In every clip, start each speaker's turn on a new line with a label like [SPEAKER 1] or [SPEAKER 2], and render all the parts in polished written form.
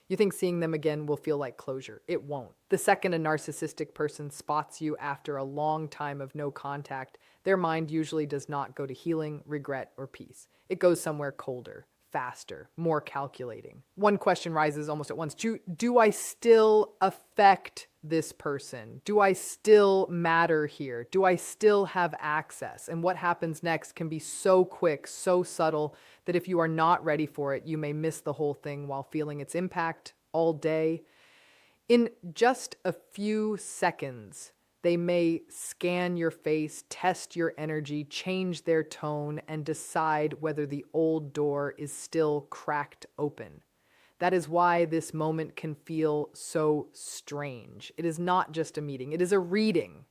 [SPEAKER 1] You think seeing them again will feel like closure. It won't. The second a narcissistic person spots you after a long time of no contact, their mind usually does not go to healing, regret, or peace. It goes somewhere colder, faster, more calculating. One question rises almost at once. Do I still affect this person? Do I still matter here? Do I still have access? And what happens next can be so quick, so subtle, that if you are not ready for it, you may miss the whole thing while feeling its impact all day. In just a few seconds, they may scan your face, test your energy, change their tone, and decide whether the old door is still cracked open. That is why this moment can feel so strange. It is not just a meeting, it is a reading,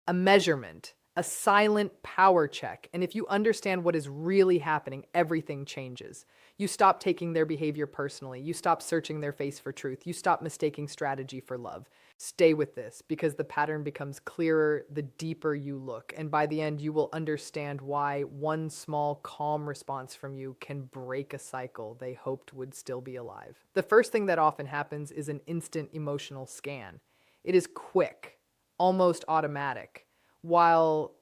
[SPEAKER 1] a measurement, a silent power check. And if you understand what is really happening, everything changes. You stop taking their behavior personally. You stop searching their face for truth. You stop mistaking strategy for love. Stay with this because the pattern becomes clearer the deeper you look. And by the end, you will understand why one small, calm response from you can break a cycle they hoped would still be alive. The first thing that often happens is an instant emotional scan. It is quick, almost automatic. While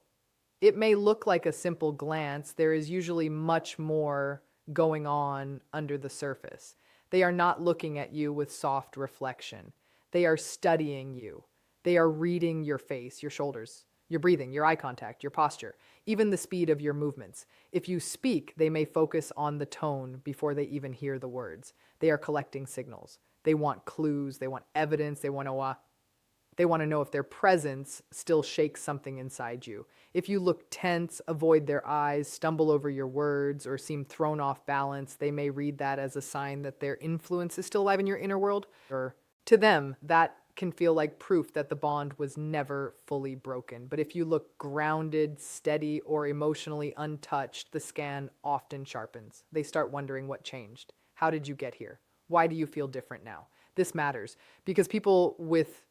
[SPEAKER 1] it may look like a simple glance, there is usually much more going on under the surface. They are not looking at you with soft reflection. They are studying you. They are reading your face, your shoulders, your breathing, your eye contact, your posture, even the speed of your movements. If you speak, they may focus on the tone before they even hear the words. They are collecting signals. They want clues. They want evidence. They want to know if their presence still shakes something inside you. If you look tense, avoid their eyes, stumble over your words, or seem thrown off balance, they may read that as a sign that their influence is still alive in your inner world. Or to them, that can feel like proof that the bond was never fully broken. But if you look grounded, steady, or emotionally untouched, the scan often sharpens. They start wondering what changed. How did you get here? Why do you feel different now? This matters because people with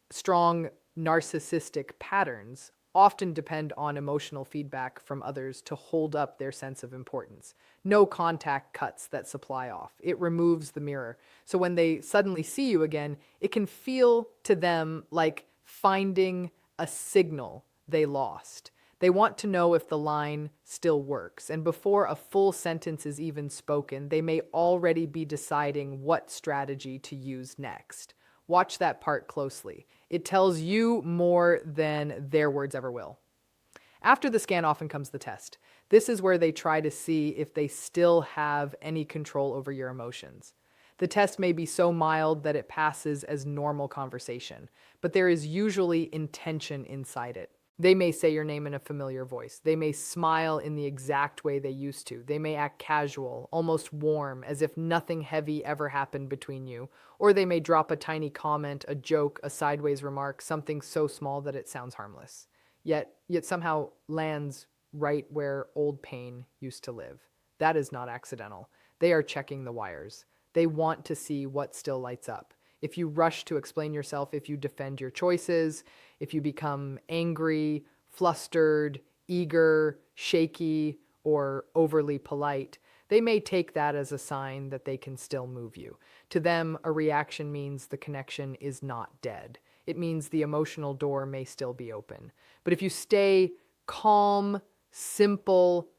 [SPEAKER 1] strong narcissistic patterns often depend on emotional feedback from others to hold up their sense of importance. No contact cuts that supply off. It removes the mirror. So when they suddenly see you again, it can feel to them like finding a signal they lost. They want to know if the line still works. And before a full sentence is even spoken, they may already be deciding what strategy to use next. Watch that part closely. It tells you more than their words ever will. After the scan often comes the test. This is where they try to see if they still have any control over your emotions. The test may be so mild that it passes as normal conversation, but there is usually intention inside it. They may say your name in a familiar voice. They may smile in the exact way they used to. They may act casual, almost warm, as if nothing heavy ever happened between you. Or they may drop a tiny comment, a joke, a sideways remark, something so small that it sounds harmless. Yet somehow lands right where old pain used to live. That is not accidental. They are checking the wires. They want to see what still lights up. If you rush to explain yourself, if you defend your choices, if you become angry, flustered, eager, shaky, or overly polite, they may take that as a sign that they can still move you. To them, a reaction means the connection is not dead. It means the emotional door may still be open. But if you stay calm, simple,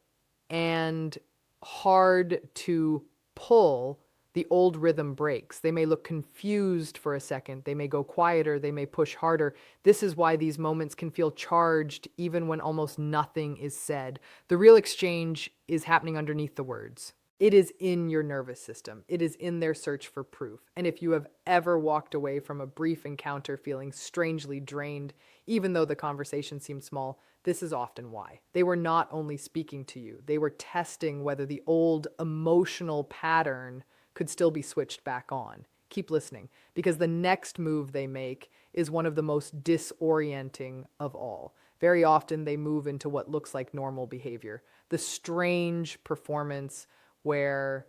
[SPEAKER 1] and hard to pull, the old rhythm breaks. They may look confused for a second. They may go quieter. They may push harder. This is why these moments can feel charged even when almost nothing is said. The real exchange is happening underneath the words. It is in your nervous system. It is in their search for proof. And if you have ever walked away from a brief encounter feeling strangely drained, even though the conversation seemed small, this is often why. They were not only speaking to you, they were testing whether the old emotional pattern could still be switched back on. Keep listening, because the next move they make is one of the most disorienting of all. Very often they move into what looks like normal behavior. The strange performance where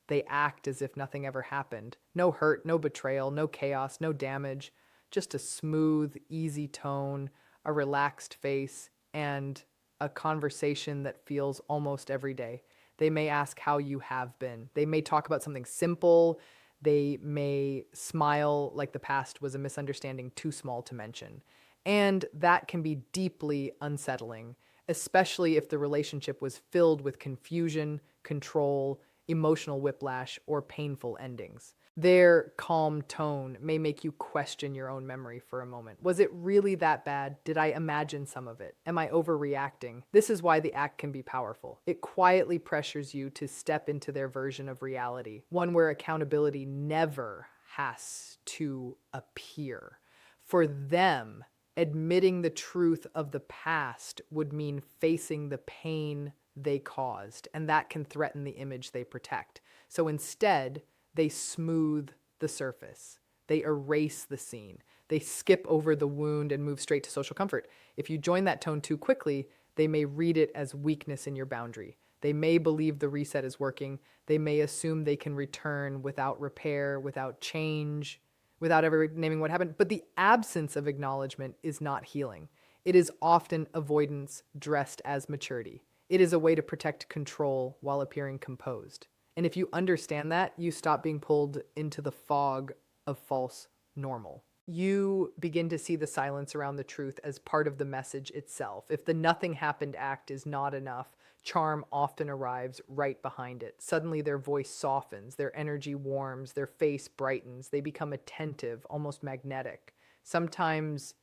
[SPEAKER 1] they act as if nothing ever happened. No hurt, no betrayal, no chaos, no damage. Just a smooth, easy tone, a relaxed face, and a conversation that feels almost every day. They may ask how you have been. They may talk about something simple. They may smile like the past was a misunderstanding too small to mention. And that can be deeply unsettling, especially if the relationship was filled with confusion, control, emotional whiplash, or painful endings. Their calm tone may make you question your own memory for a moment. Was it really that bad? Did I imagine some of it? Am I overreacting? This is why the act can be powerful. It quietly pressures you to step into their version of reality, one where accountability never has to appear. For them, admitting the truth of the past would mean facing the pain they caused, and that can threaten the image they protect. So instead, they smooth the surface. They erase the scene. They skip over the wound and move straight to social comfort. If you join that tone too quickly, they may read it as weakness in your boundary. They may believe the reset is working. They may assume they can return without repair, without change, without ever naming what happened. But the absence of acknowledgement is not healing. It is often avoidance dressed as maturity. It is a way to protect control while appearing composed. And if you understand that, you stop being pulled into the fog of false normal. You begin to see the silence around the truth as part of the message itself. If the nothing happened act is not enough, charm often arrives right behind it. Suddenly their voice softens, their energy warms, their face brightens. They become attentive, almost magnetic. Sometimes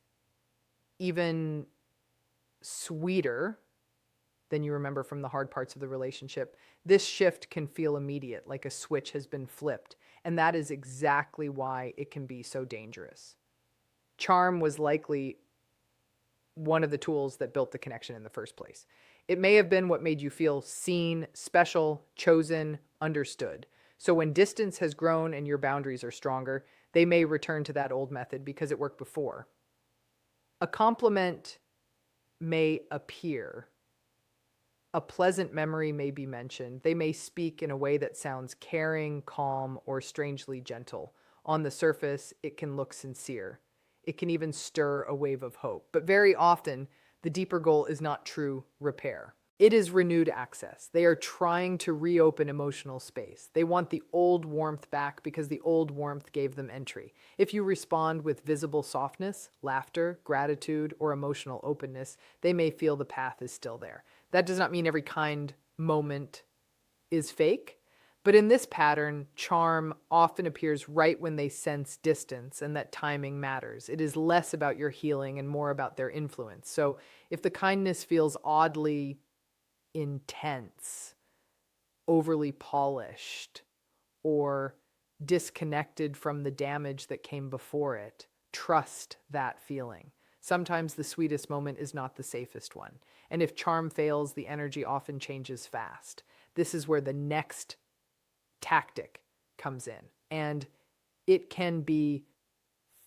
[SPEAKER 1] even sweeter than you remember from the hard parts of the relationship. This shift can feel immediate, like a switch has been flipped, and that is exactly why it can be so dangerous. Charm was likely one of the tools that built the connection in the first place. It may have been what made you feel seen, special, chosen, understood. So when distance has grown and your boundaries are stronger, they may return to that old method because it worked before. A compliment may appear. A pleasant memory may be mentioned. They may speak in a way that sounds caring, calm, or strangely gentle. On the surface, it can look sincere. It can even stir a wave of hope. But very often, the deeper goal is not true repair. It is renewed access. They are trying to reopen emotional space. They want the old warmth back because the old warmth gave them entry. If you respond with visible softness, laughter, gratitude, or emotional openness, they may feel the path is still there. That does not mean every kind moment is fake, but in this pattern, charm often appears right when they sense distance and that timing matters. It is less about your healing and more about their influence. So if the kindness feels oddly intense, overly polished, or disconnected from the damage that came before it, trust that feeling. Sometimes the sweetest moment is not the safest one. And if charm fails, the energy often changes fast. This is where the next tactic comes in. And it can be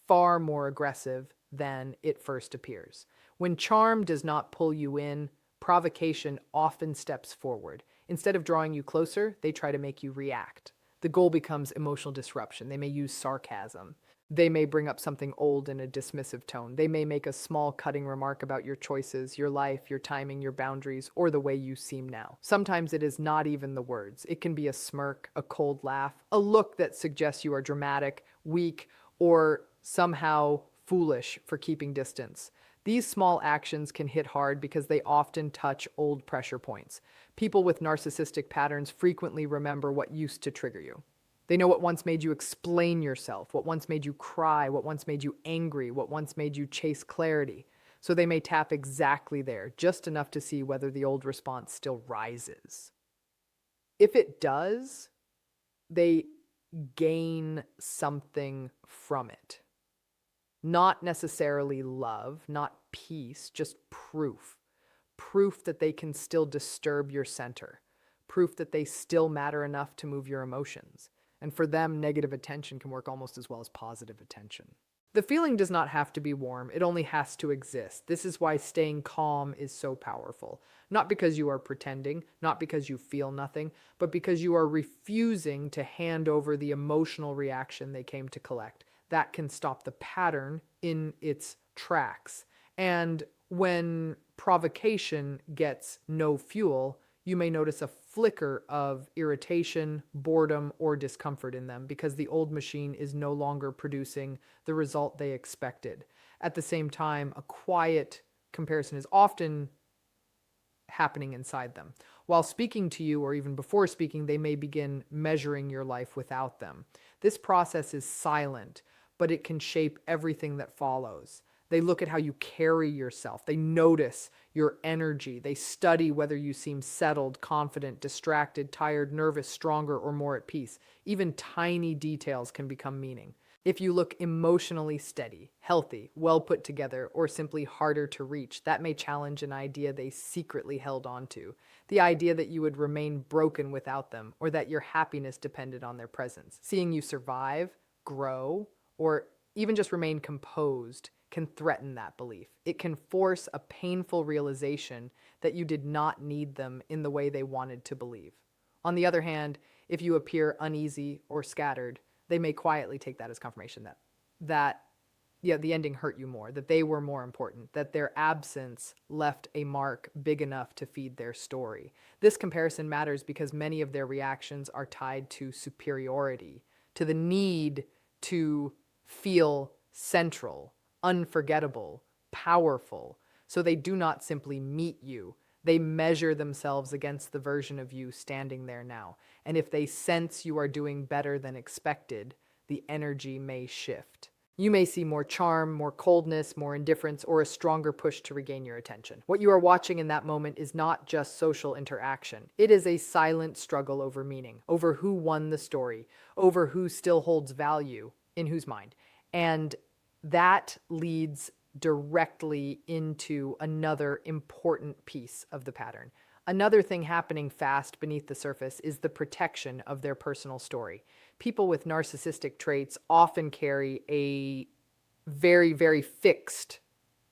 [SPEAKER 1] far more aggressive than it first appears. When charm does not pull you in, provocation often steps forward. Instead of drawing you closer, they try to make you react. The goal becomes emotional disruption. They may use sarcasm. They may bring up something old in a dismissive tone. They may make a small cutting remark about your choices, your life, your timing, your boundaries, or the way you seem now. Sometimes it is not even the words. It can be a smirk, a cold laugh, a look that suggests you are dramatic, weak, or somehow foolish for keeping distance. These small actions can hit hard because they often touch old pressure points. People with narcissistic patterns frequently remember what used to trigger you. They know what once made you explain yourself, what once made you cry, what once made you angry, what once made you chase clarity. So they may tap exactly there, just enough to see whether the old response still rises. If it does, they gain something from it. Not necessarily love, not peace, just proof. Proof that they can still disturb your center. Proof that they still matter enough to move your emotions. And for them, negative attention can work almost as well as positive attention. The feeling does not have to be warm, it only has to exist. This is why staying calm is so powerful. Not because you are pretending, not because you feel nothing, but because you are refusing to hand over the emotional reaction they came to collect. That can stop the pattern in its tracks. And when provocation gets no fuel, you may notice a flicker of irritation, boredom, or discomfort in them because the old machine is no longer producing the result they expected. At the same time, a quiet comparison is often happening inside them. While speaking to you, or even before speaking, they may begin measuring your life without them. This process is silent, but it can shape everything that follows. They look at how you carry yourself. They notice your energy. They study whether you seem settled, confident, distracted, tired, nervous, stronger, or more at peace. Even tiny details can become meaning. If you look emotionally steady, healthy, well put together, or simply harder to reach, that may challenge an idea they secretly held onto. The idea that you would remain broken without them, or that your happiness depended on their presence. Seeing you survive, grow, or even just remain composed can threaten that belief. It can force a painful realization that you did not need them in the way they wanted to believe. On the other hand, if you appear uneasy or scattered, they may quietly take that as confirmation that the ending hurt you more, that they were more important, that their absence left a mark big enough to feed their story. This comparison matters because many of their reactions are tied to superiority, to the need to feel central, unforgettable, powerful. So they do not simply meet you. They measure themselves against the version of you standing there now. And if they sense you are doing better than expected, the energy may shift. You may see more charm, more coldness, more indifference, or a stronger push to regain your attention. What you are watching in that moment is not just social interaction. It is a silent struggle over meaning, over who won the story, over who still holds value in whose mind. And that leads directly into another important piece of the pattern. Another thing happening fast beneath the surface is the protection of their personal story. People with narcissistic traits often carry a very, very fixed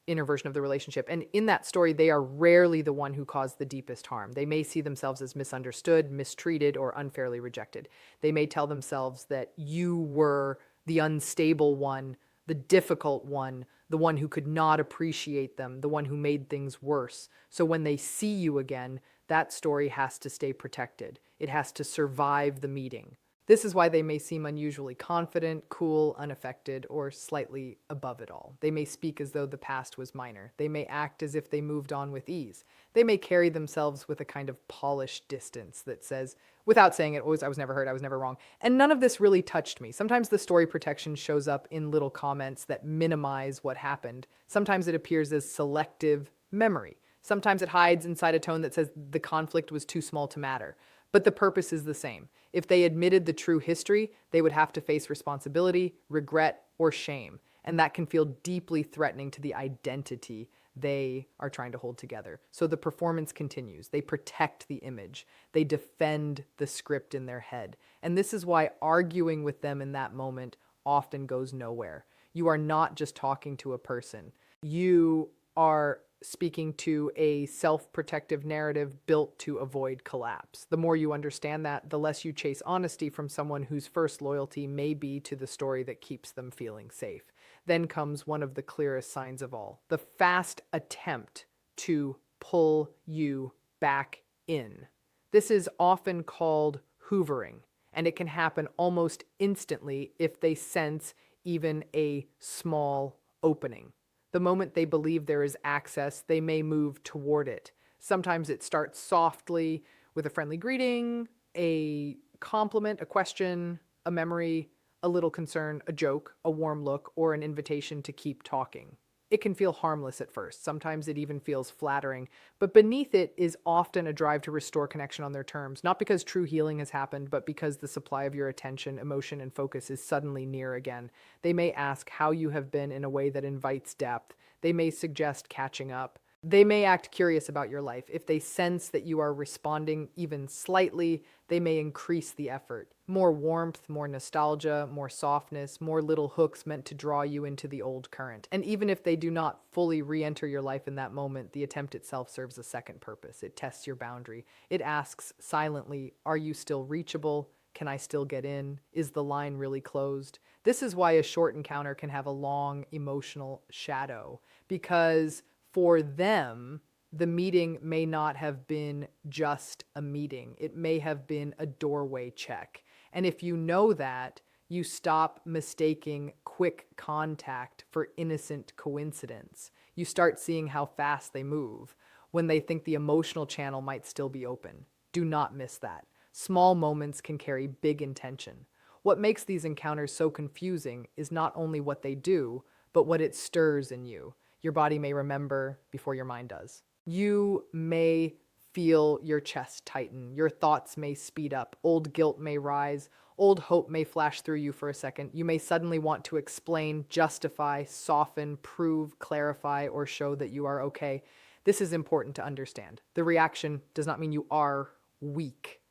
[SPEAKER 1] inner version of the relationship. And in that story, they are rarely the one who caused the deepest harm. They may see themselves as misunderstood, mistreated, or unfairly rejected. They may tell themselves that you were the unstable one, the difficult one, the one who could not appreciate them, the one who made things worse. So when they see you again, that story has to stay protected. It has to survive the meeting. This is why they may seem unusually confident, cool, unaffected, or slightly above it all. They may speak as though the past was minor. They may act as if they moved on with ease. They may carry themselves with a kind of polished distance that says, without saying it, always, I was never hurt, I was never wrong. And none of this really touched me. Sometimes the story protection shows up in little comments that minimize what happened. Sometimes it appears as selective memory. Sometimes it hides inside a tone that says the conflict was too small to matter. But the purpose is the same. If they admitted the true history, they would have to face responsibility, regret, or shame. And that can feel deeply threatening to the identity they are trying to hold together. So the performance continues. They protect the image. They defend the script in their head. And this is why arguing with them in that moment often goes nowhere. You are not just talking to a person. You are speaking to a self-protective narrative built to avoid collapse. The more you understand that, the less you chase honesty from someone whose first loyalty may be to the story that keeps them feeling safe. Then comes one of the clearest signs of all, the fast attempt to pull you back in. This is often called hoovering, and it can happen almost instantly if they sense even a small opening. The moment they believe there is access, they may move toward it. Sometimes it starts softly with a friendly greeting, a compliment, a question, a memory, a little concern, a joke, a warm look, or an invitation to keep talking. It can feel harmless at first. Sometimes it even feels flattering, but beneath it is often a drive to restore connection on their terms, not because true healing has happened, but because the supply of your attention, emotion, and focus is suddenly near again. They may ask how you have been in a way that invites depth. They may suggest catching up. They may act curious about your life. If they sense that you are responding even slightly, they may increase the effort. More warmth, more nostalgia, more softness, more little hooks meant to draw you into the old current. And even if they do not fully re-enter your life in that moment, the attempt itself serves a second purpose. It tests your boundary. It asks silently, are you still reachable? Can I still get in? Is the line really closed? This is why a short encounter can have a long emotional shadow, because for them, the meeting may not have been just a meeting. It may have been a doorway check. And if you know that, you stop mistaking quick contact for innocent coincidence. You start seeing how fast they move when they think the emotional channel might still be open. Do not miss that. Small moments can carry big intention. What makes these encounters so confusing is not only what they do, but what it stirs in you. Your body may remember before your mind does. You may feel your chest tighten. Your thoughts may speed up. Old guilt may rise. Old hope may flash through you for a second. You may suddenly want to explain, justify, soften, prove, clarify, or show that you are okay. This is important to understand. The reaction does not mean you are weak.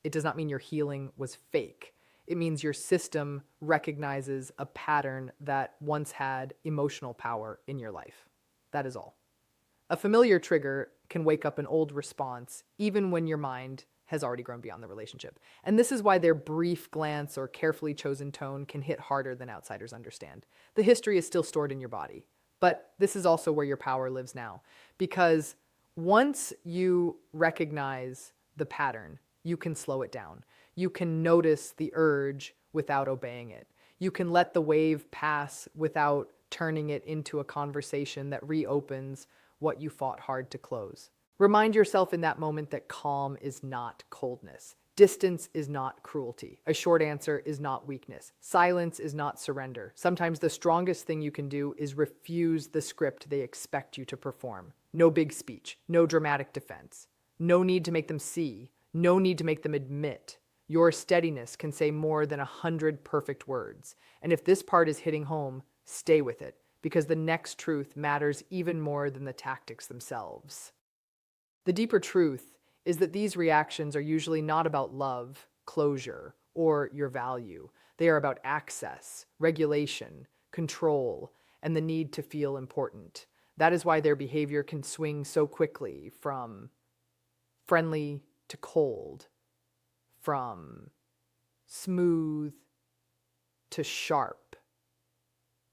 [SPEAKER 1] It does not mean your healing was fake. It means your system recognizes a pattern that once had emotional power in your life. That is all. A familiar trigger can wake up an old response, even when your mind has already grown beyond the relationship. And this is why their brief glance or carefully chosen tone can hit harder than outsiders understand. The history is still stored in your body, but this is also where your power lives now. Because once you recognize the pattern, you can slow it down. You can notice the urge without obeying it. You can let the wave pass without turning it into a conversation that reopens what you fought hard to close. Remind yourself in that moment that calm is not coldness. Distance is not cruelty. A short answer is not weakness. Silence is not surrender. Sometimes the strongest thing you can do is refuse the script they expect you to perform. No big speech, no dramatic defense. No need to make them see. No need to make them admit. Your steadiness can say more than 100 perfect words. And if this part is hitting home, stay with it, because the next truth matters even more than the tactics themselves. The deeper truth is that these reactions are usually not about love, closure, or your value. They are about access, regulation, control, and the need to feel important. That is why their behavior can swing so quickly from friendly to cold, from smooth to sharp,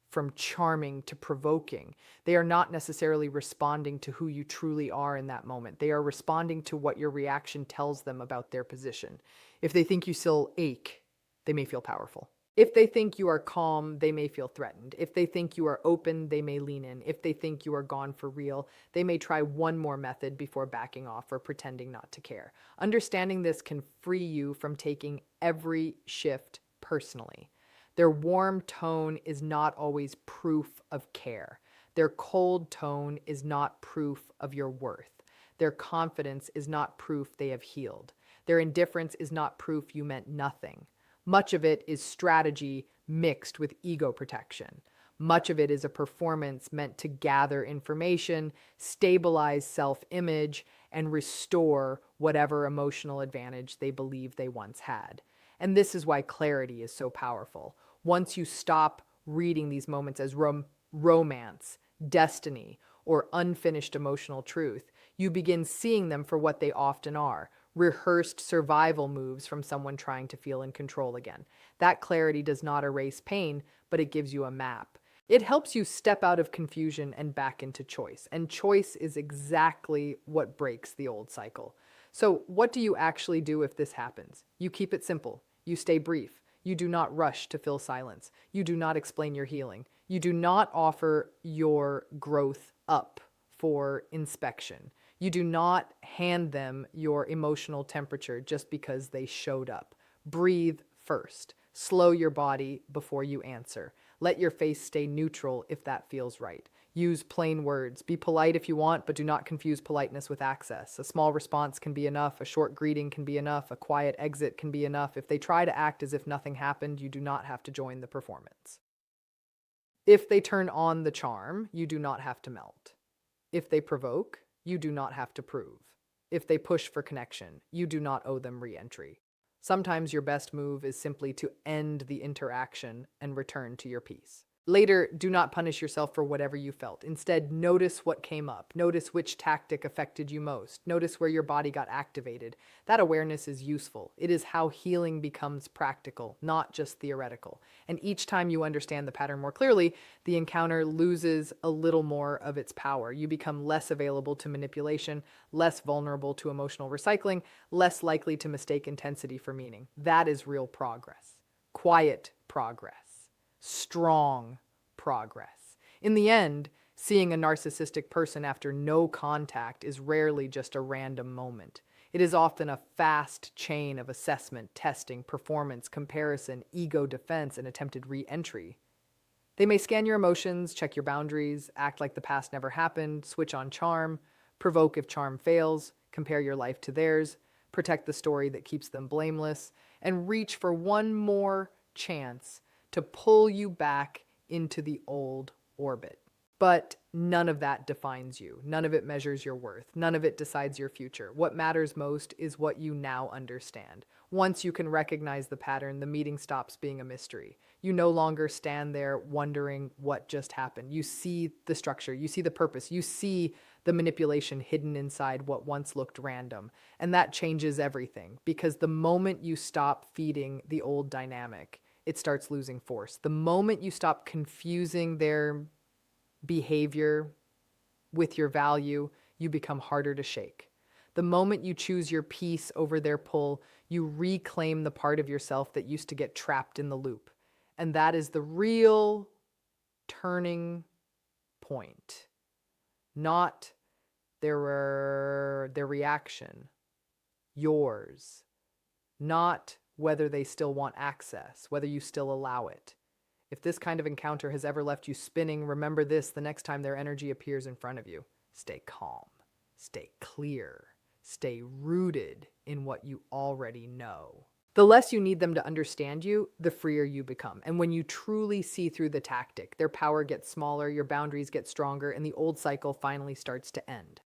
[SPEAKER 1] from charming to provoking. They are not necessarily responding to who you truly are in that moment. They are responding to what your reaction tells them about their position. If they think you still ache, they may feel powerful. If they think you are calm, they may feel threatened. If they think you are open, they may lean in. If they think you are gone for real, they may try one more method before backing off or pretending not to care. Understanding this can free you from taking every shift personally. Their warm tone is not always proof of care. Their cold tone is not proof of your worth. Their confidence is not proof they have healed. Their indifference is not proof you meant nothing. Much of it is strategy mixed with ego protection. Much of it is a performance meant to gather information, stabilize self-image, and restore whatever emotional advantage they believe they once had. And this is why clarity is so powerful. Once you stop reading these moments as romance, destiny, or unfinished emotional truth, you begin seeing them for what they often are: rehearsed survival moves from someone trying to feel in control again. That clarity does not erase pain, but it gives you a map. It helps you step out of confusion and back into choice. And choice is exactly what breaks the old cycle. So what do you actually do if this happens? You keep it simple. You stay brief. You do not rush to fill silence. You do not explain your healing. You do not offer your growth up for inspection. You do not hand them your emotional temperature just because they showed up. Breathe first. Slow your body before you answer. Let your face stay neutral if that feels right. Use plain words. Be polite if you want, but do not confuse politeness with access. A small response can be enough. A short greeting can be enough. A quiet exit can be enough. If they try to act as if nothing happened, you do not have to join the performance. If they turn on the charm, you do not have to melt. If they provoke, you do not have to prove. If they push for connection, you do not owe them re-entry. Sometimes your best move is simply to end the interaction and return to your peace. Later, do not punish yourself for whatever you felt. Instead, notice what came up. Notice which tactic affected you most. Notice where your body got activated. That awareness is useful. It is how healing becomes practical, not just theoretical. And each time you understand the pattern more clearly, the encounter loses a little more of its power. You become less available to manipulation, less vulnerable to emotional recycling, less likely to mistake intensity for meaning. That is real progress. Quiet progress. Strong progress. In the end, seeing a narcissistic person after no contact is rarely just a random moment. It is often a fast chain of assessment, testing, performance, comparison, ego defense, and attempted re-entry. They may scan your emotions, check your boundaries, act like the past never happened, switch on charm, provoke if charm fails, compare your life to theirs, protect the story that keeps them blameless, and reach for one more chance to pull you back into the old orbit. But none of that defines you. None of it measures your worth. None of it decides your future. What matters most is what you now understand. Once you can recognize the pattern, the meeting stops being a mystery. You no longer stand there wondering what just happened. You see the structure, you see the purpose, you see the manipulation hidden inside what once looked random. And that changes everything, because the moment you stop feeding the old dynamic, it starts losing force. The moment you stop confusing their behavior with your value, you become harder to shake. The moment you choose your peace over their pull, you reclaim the part of yourself that used to get trapped in the loop. And that is the real turning point. Not their reaction, yours. Not whether they still want access, whether you still allow it. If this kind of encounter has ever left you spinning, remember this the next time their energy appears in front of you. Stay calm, stay clear, stay rooted in what you already know. The less you need them to understand you, the freer you become. And when you truly see through the tactic, their power gets smaller, your boundaries get stronger, and the old cycle finally starts to end.